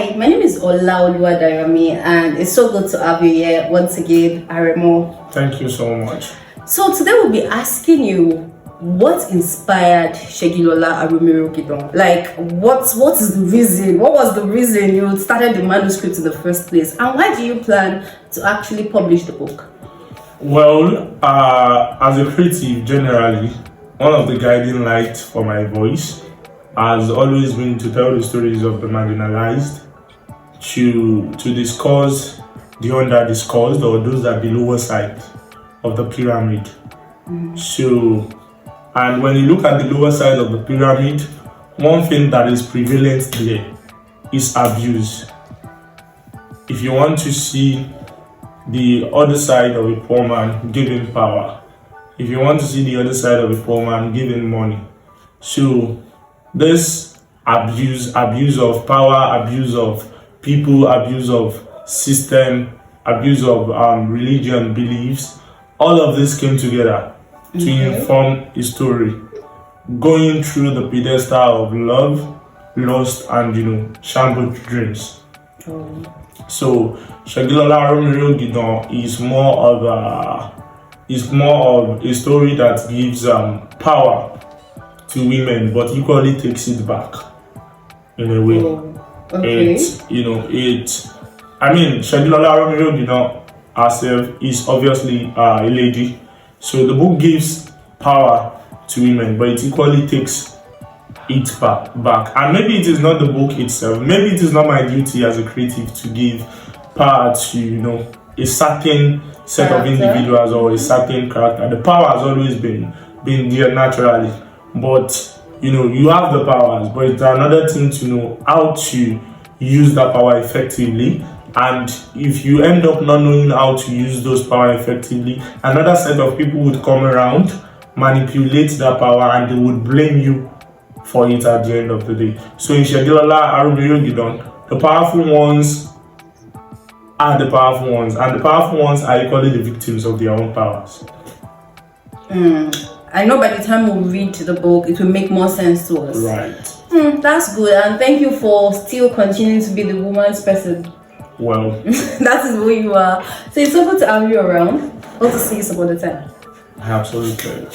Hi, my name is Olaoluwa Darami, and it's so good to have you here once again, Aremo. Thank you so much. So today we'll be asking you what inspired Gílọlá Arómirẹ Ògìdán. Like, what is the reason? What was the reason you started the manuscript in the first place, and why do you plan to actually publish the book? Well, as a creative, generally, one of the guiding lights for my voice has always been to tell the stories of the marginalized, to discuss the under-discussed, or those at the lower side of the pyramid. So, and when you look at the lower side of the pyramid, one thing that is prevalent there is abuse. If you want to see the other side of a poor man, give him power. If you want to see the other side of a poor man, give him money. So this abuse of power, abuse of people, abuse of system, abuse of religion, beliefs, all of this came together to inform a story, going through the pedestal of love, lust, and shambled dreams. So Gílọlá Arómirẹ Ògìdán is more of a story that gives power to women, but equally takes it back in a way. Gílọlá Arómirẹ Ògìdán herself is obviously a lady, so the book gives power to women, but it equally takes it back. And maybe it is not the book itself, maybe it is not my duty as a creative to give power to a certain set of individuals or a certain character. The power has always been there naturally, but you have the powers, but it's another thing to know how to use that power effectively. And if you end up not knowing how to use those power effectively, another set of people would come around, manipulate that power, and they would blame you for it at the end of the day. So in Gílọlá Arómirẹ Ògìdán, the powerful ones are the powerful ones, and the powerful ones are equally the victims of their own powers. I know by the time we read the book, it will make more sense to us. Right. That's good, and thank you for still continuing to be the woman's person. Well, that is who you are. So it's so good to have you around. Hope to see you some other time. Absolutely.